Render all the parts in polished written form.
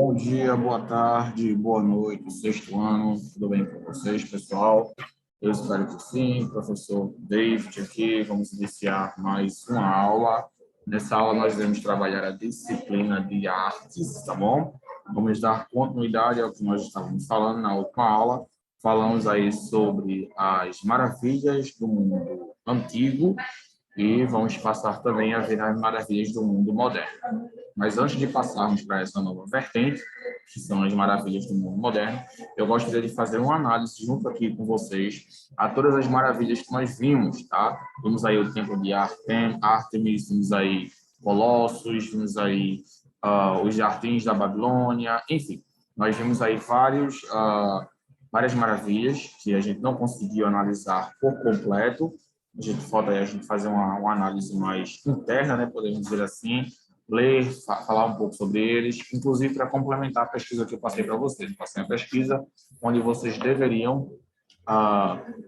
Bom dia, boa tarde, boa noite, sexto ano, tudo bem com vocês, pessoal? Eu espero que sim, professor David aqui, vamos iniciar mais uma aula. Nessa aula nós iremos trabalhar a disciplina de artes, tá bom? Vamos dar continuidade ao que nós estávamos falando na última aula. Falamos aí sobre as maravilhas do mundo antigo e vamos passar também a ver as maravilhas do mundo moderno. Mas antes de passarmos para essa nova vertente, que são as maravilhas do mundo moderno, eu gostaria de fazer uma análise junto aqui com vocês a todas as maravilhas que nós vimos, tá? Vimos aí o templo de Ártemis, vimos aí Colossos, vimos aí os jardins da Babilônia, enfim, nós vimos aí várias maravilhas que a gente não conseguiu analisar por completo. A gente falta aí a gente fazer uma análise mais interna, né, podemos dizer assim, ler, falar um pouco sobre eles, inclusive para complementar a pesquisa que eu passei para vocês. Eu passei a pesquisa onde vocês deveriam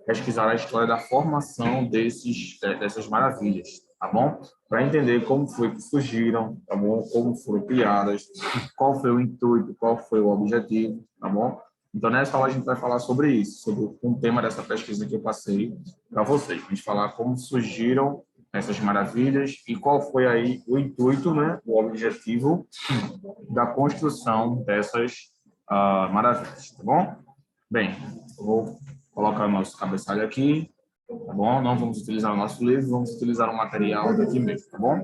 pesquisar a história da formação dessas maravilhas, tá bom? Para entender como foi que surgiram, tá bom? Como foram criadas, qual foi o intuito, qual foi o objetivo, tá bom? Então, nessa aula, a gente vai falar sobre isso, sobre um tema dessa pesquisa que eu passei para vocês. A gente falar como surgiram essas maravilhas e qual foi aí o intuito, né, o objetivo da construção dessas maravilhas, tá bom? Bem, eu vou colocar o nosso cabeçalho aqui, tá bom? Não vamos utilizar o nosso livro, vamos utilizar o material daqui mesmo, tá bom?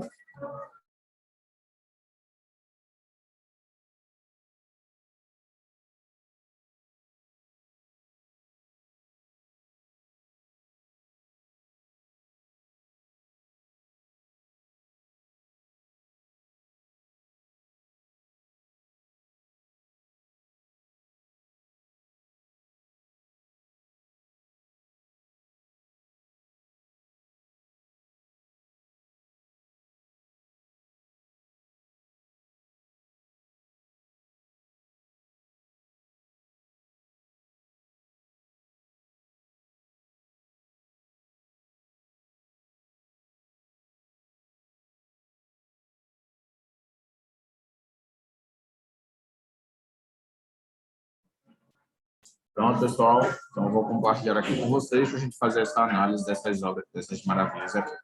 Pronto, pessoal. Então, eu vou compartilhar aqui com vocês para a gente fazer essa análise dessas obras, dessas maravilhas aqui.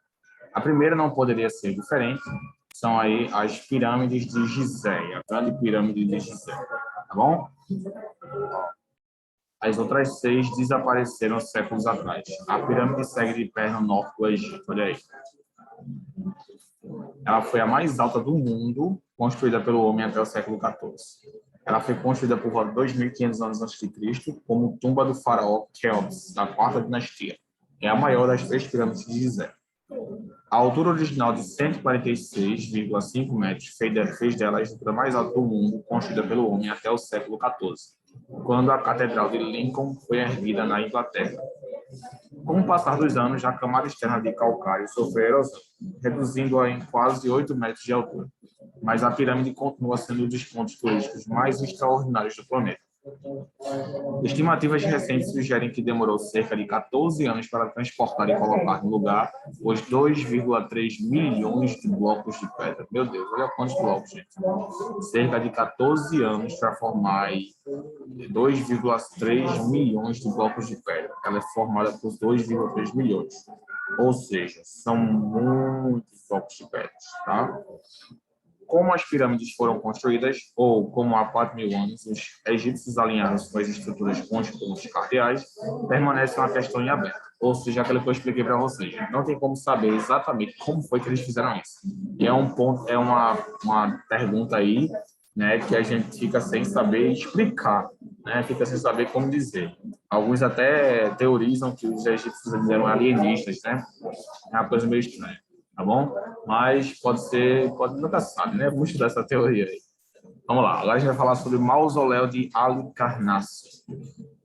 A primeira não poderia ser diferente, são aí as pirâmides de Gizé, a grande pirâmide de Gizé, tá bom? As outras 6 desapareceram séculos atrás. A pirâmide segue de pé no norte do Egito, olha aí. Ela foi a mais alta do mundo, construída pelo homem até o século XIV. Ela foi construída por volta de 2.500 anos antes de Cristo, como tumba do faraó Quéops, da quarta dinastia. É a maior das 3 pirâmides de Gizé. A altura original de 146,5 metros fez dela a estrutura mais alta do mundo, construída pelo homem até o século XIV, quando a Catedral de Lincoln foi erguida na Inglaterra. Com o passar dos anos, a camada externa de calcário sofreu erosão, reduzindo-a em quase 8 metros de altura. Mas a pirâmide continua sendo um dos pontos turísticos mais extraordinários do planeta. Estimativas recentes sugerem que demorou cerca de 14 anos para transportar e colocar no lugar os 2,3 milhões de blocos de pedra. Meu Deus, olha quantos blocos, gente. Cerca de 14 anos para formar 2,3 milhões de blocos de pedra. Ela é formada por 2,3 milhões. Ou seja, são muitos blocos de pedra, tá? Como as pirâmides foram construídas, ou como há 4.000 anos os egípcios alinharam suas estruturas com os pontos cardeais, permanece uma questão em aberto. Ou seja, aquilo que eu expliquei para vocês. Não tem como saber exatamente como foi que eles fizeram isso. E é um ponto, é uma pergunta aí, né, que a gente fica sem saber explicar, né, fica sem saber como dizer. Alguns até teorizam que os egípcios eram alienistas, né? É uma coisa meio estranha, tá bom? Mas nunca sabe, né? Vamos estudar essa teoria aí. Vamos lá, agora a gente vai falar sobre o mausoléu de Halicarnasso.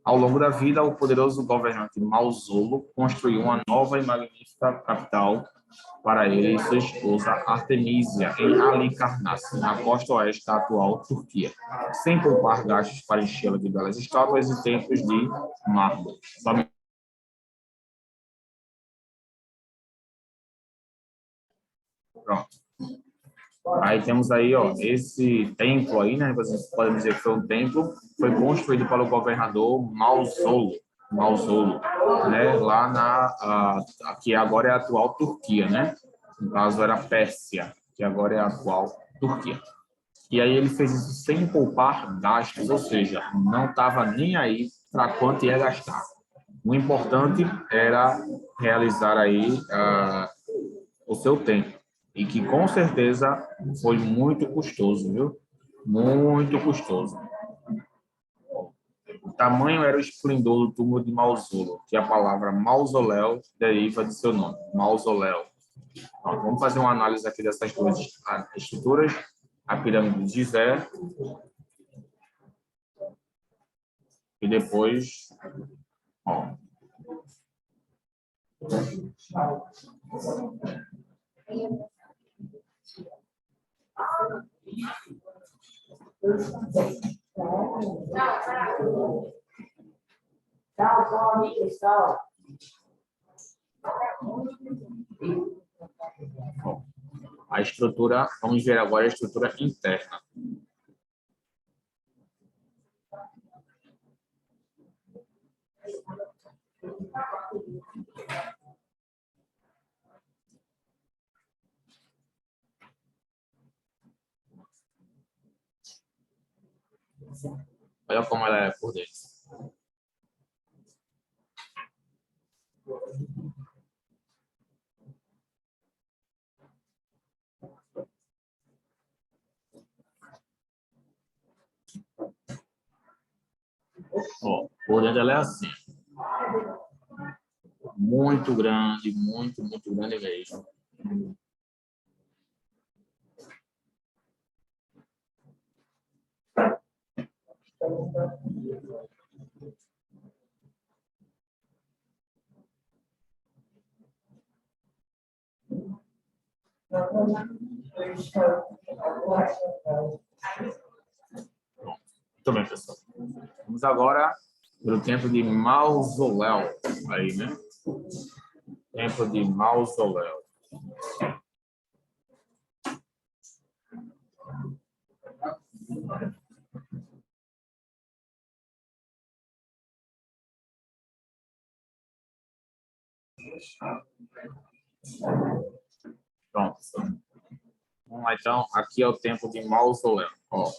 Ao longo da vida, o poderoso governante Mausolo construiu uma nova e magnífica capital para ele e sua esposa Artemísia, em Halicarnasso, na costa oeste da atual Turquia, sem poupar gastos para enchê-la de belas estátuas e templos de mármore. Pronto. Aí temos aí, ó, esse templo aí, né? Vocês podem dizer que foi um templo, foi construído pelo governador Mausolo, né? Lá aqui agora é a atual Turquia, né? No caso era Pérsia, que agora é a atual Turquia. E aí ele fez isso sem poupar gastos, ou seja, não estava nem aí para quanto ia gastar. O importante era realizar aí o seu tempo. E que com certeza foi muito custoso, viu? Muito custoso. O tamanho era o esplendor do túmulo de Mausolo, que a palavra mausoléu deriva de seu nome, mausoléu. Então, vamos fazer uma análise aqui dessas duas estruturas, a pirâmide de Gizé e depois, ó, a estrutura, vamos ver agora a estrutura interna. Olha como ela é por dentro. Ó, por dentro ela é assim. Muito grande, muito grande mesmo. Muito bem, pessoal. Vamos agora para o templo de Mausoléu. Aí, né? Templo de Mausoléu. Pronto. Vamos lá, então. Aqui é o templo de Mausoléu. Ó,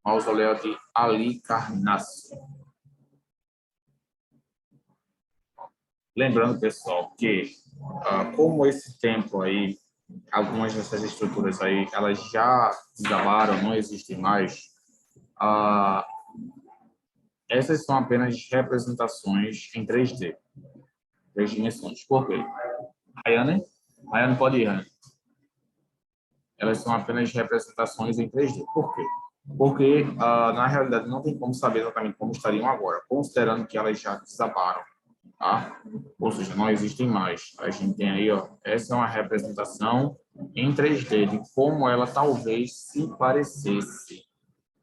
Mausoléu de Halicarnasso. Lembrando, pessoal, que como esse templo aí, algumas dessas estruturas aí, elas já desabaram, não existem mais, essas são apenas representações em 3D, 3 dimensões. Por quê? Rayane? Rayane pode ir, Rayane. Elas são apenas representações em 3D. Por quê? Porque, na realidade, não tem como saber exatamente como estariam agora, considerando que elas já desabaram, tá? Ou seja, não existem mais. A gente tem aí, ó, essa é uma representação em 3D de como ela talvez se parecesse,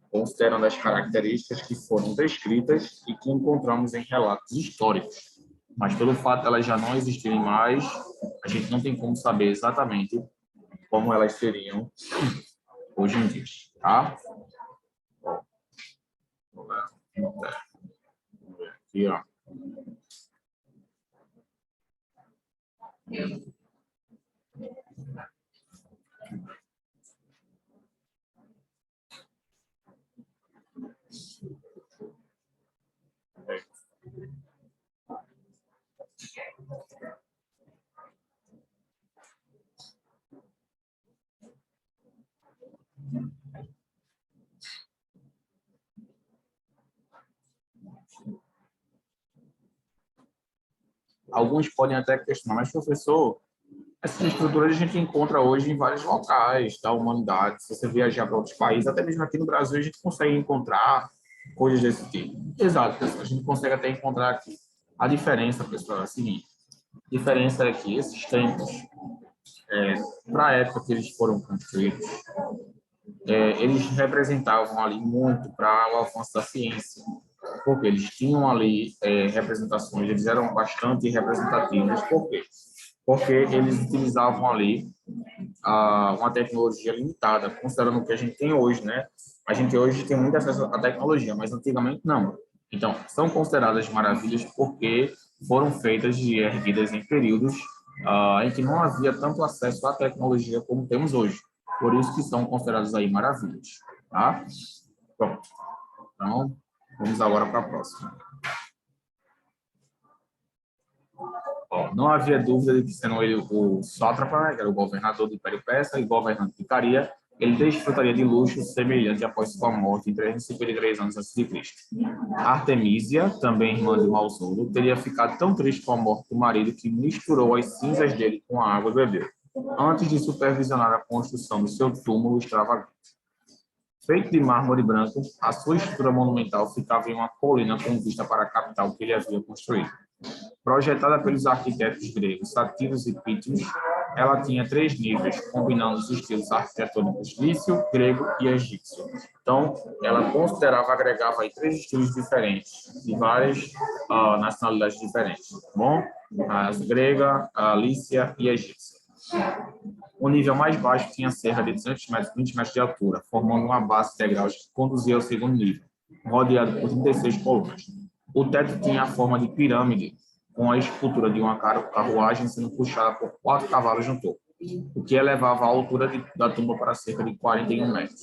considerando as características que foram descritas e que encontramos em relatos históricos. Mas pelo fato de elas já não existirem mais, a gente não tem como saber exatamente como elas seriam hoje em dia, tá? Vamos ver aqui, ó. Alguns podem até questionar, mas professor, essas estruturas a gente encontra hoje em vários locais da humanidade. Se você viajar para outros países, até mesmo aqui no Brasil, a gente consegue encontrar coisas desse tipo. Exato, pessoal, a gente consegue até encontrar aqui. A diferença, pessoal, é a seguinte: a diferença é que esses templos, para a época que eles foram construídos, eles representavam ali muito para o avanço da ciência, porque eles tinham ali representações, eles eram bastante representativos. Por quê? Porque eles utilizavam ali uma tecnologia limitada, considerando o que a gente tem hoje, né? A gente hoje tem muito acesso à tecnologia, mas antigamente não. Então, são consideradas maravilhas porque foram feitas e erguidas em períodos em que não havia tanto acesso à tecnologia como temos hoje. Por isso que são consideradas aí maravilhas, tá? Pronto. Então, vamos agora para a próxima. Ó, não havia dúvida de que, sendo ele o sátrapa, né, que era o governador do Império Persa e governante de Caria, ele desfrutaria de luxo semelhante após sua morte em 353 anos a.C. Artemísia, também irmã de Mausoldo, teria ficado tão triste com a morte do marido que misturou as cinzas dele com a água e bebeu, antes de supervisionar a construção do seu túmulo extravagante. Feito de mármore branco, a sua estrutura monumental ficava em uma colina com vista para a capital que ele havia construído. Projetada pelos arquitetos gregos Sátiros e Pítios, ela tinha 3 níveis, combinando os estilos arquitetônicos lício, grego e egípcio. Então, ela considerava, agregava aí 3 estilos diferentes, de várias nacionalidades diferentes, tá bom? As grega, a lícia e a egípcia. O nível mais baixo tinha cerca de 200 metros, 20 metros de altura, formando uma base de degraus que conduzia ao segundo nível, rodeado por 36 colunas. O teto tinha a forma de pirâmide, com a escultura de uma carruagem sendo puxada por 4 cavalos no topo, o que elevava a altura da tumba para cerca de 41 metros.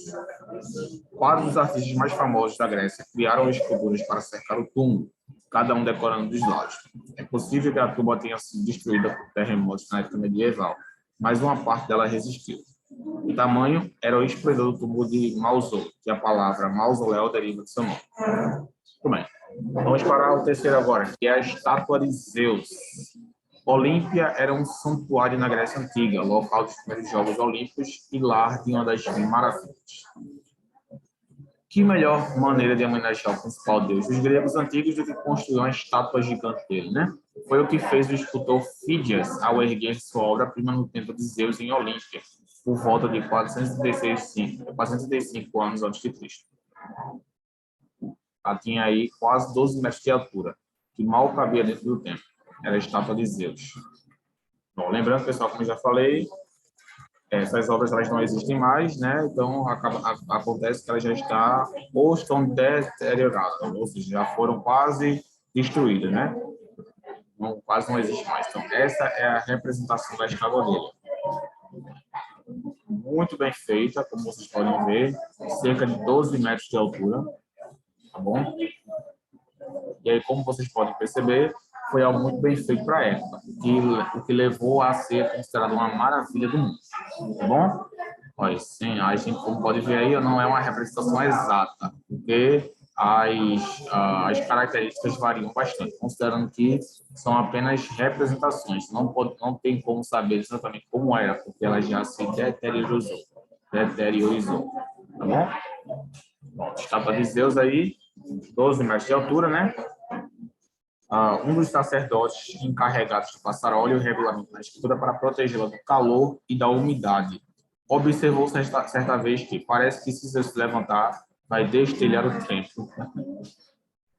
4 dos artistas mais famosos da Grécia criaram esculturas para cercar o túmulo, cada um decorando dos lados. É possível que a tumba tenha sido destruída por terremotos na época medieval, mas uma parte dela resistiu. O tamanho era o esplendor do túmulo de Mausoldo, que a palavra mausoléu deriva de seu nome. Muito bem. Vamos para o terceiro agora, que é a estátua de Zeus. Olímpia era um santuário na Grécia Antiga, local dos primeiros Jogos Olímpicos e lar de uma das maravilhas. Que melhor maneira de homenagear o principal deus dos gregos antigos do que construir uma estátua gigante dele, né? Foi o que fez o escultor Fídias ao erguer sua obra-prima no templo de Zeus em Olímpia, por volta de 435 anos antes de Cristo. Ela tinha aí quase 12 metros de altura, que mal cabia dentro do templo. Era a estátua de Zeus. Bom, lembrando, pessoal, como eu já falei, essas obras elas não existem mais, né? Então acontece que ela já está ou estão deterioradas, ou seja, já foram quase destruídas, né? Não, quase não existe mais. Então essa é a representação da estátua dele. Muito bem feita, como vocês podem ver, cerca de 12 metros de altura, tá bom? E aí, como vocês podem perceber, foi algo muito bem feito para a época, o que levou a ser considerado uma maravilha do mundo, tá bom? Olha, sim, a gente, como pode ver aí, não é uma representação exata, porque as características variam bastante, considerando que são apenas representações, não tem como saber exatamente como era, porque ela já se deteriorizou, tá bom? Bom, estátua de Zeus aí, 12 metros de altura, né? Um dos sacerdotes encarregados de passar óleo e regulamento na escultura para protegê-la do calor e da umidade. Observou certa vez que parece que se Zeus se levantar, vai destelhar o templo.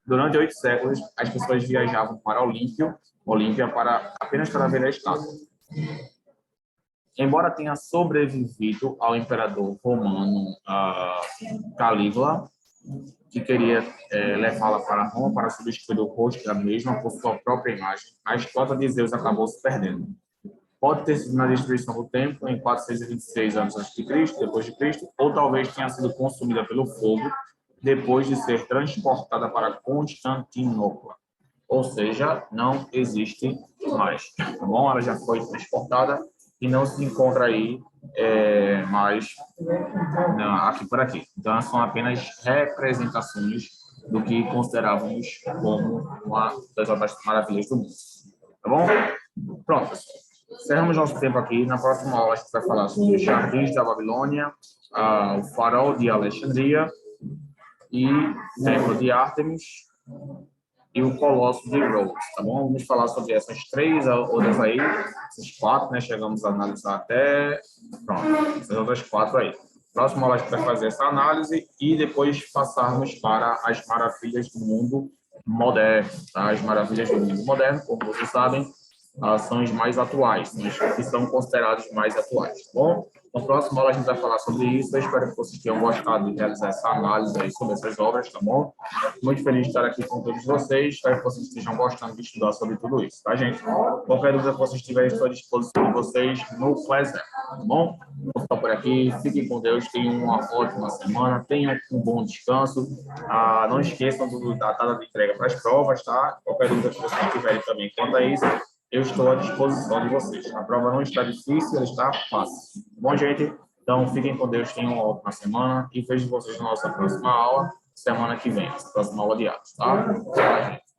Durante 8 séculos, as pessoas viajavam para Olímpia apenas para ver a estátua. Embora tenha sobrevivido ao imperador romano Calígula, que queria levá-la para Roma para substituir o rosto da mesma por sua própria imagem, a estátua de Zeus acabou se perdendo. Pode ter sido na destruição do templo em 426 anos antes de Cristo, depois de Cristo, ou talvez tenha sido consumida pelo fogo depois de ser transportada para Constantinopla. Ou seja, não existe mais, tá bom? Ela já foi transportada e não se encontra aí mais aqui por aqui. Então, são apenas representações do que considerávamos como uma das obras maravilhas do mundo. Tá bom? Pronto, pessoal. Encerramos nosso tempo aqui. Na próxima aula, a gente vai falar sobre os jardins da Babilônia, o farol de Alexandria e o templo de Ártemis e o Colosso de Rhodes, tá bom? Vamos falar sobre essas 3 outras aí, essas 4, né? Chegamos a analisar até... Pronto, essas outras 4 aí. Próxima aula a gente vai fazer essa análise e depois passarmos para as maravilhas do mundo moderno, tá? As maravilhas do mundo moderno, como vocês sabem, são os mais atuais, são os que são considerados mais atuais, tá bom? Na próxima aula a gente vai falar sobre isso. Eu espero que vocês tenham gostado de realizar essa análise aí sobre essas obras, tá bom? Muito feliz de estar aqui com todos vocês. Espero que vocês estejam gostando de estudar sobre tudo isso, tá, gente? Qualquer dúvida que vocês tiverem, estou à disposição de vocês no Classroom, tá bom? Vou ficar por aqui. Fiquem com Deus. Tenham uma ótima semana. Tenham um bom descanso. Não esqueçam da data de entrega para as provas, tá? Qualquer dúvida que vocês tiverem também quanto a isso, eu estou à disposição de vocês. A prova não está difícil, ela está fácil. Bom, gente? Então, fiquem com Deus, tenham uma ótima semana e vejo vocês na nossa próxima aula, semana que vem, próxima aula de atos, tá? Tchau, gente.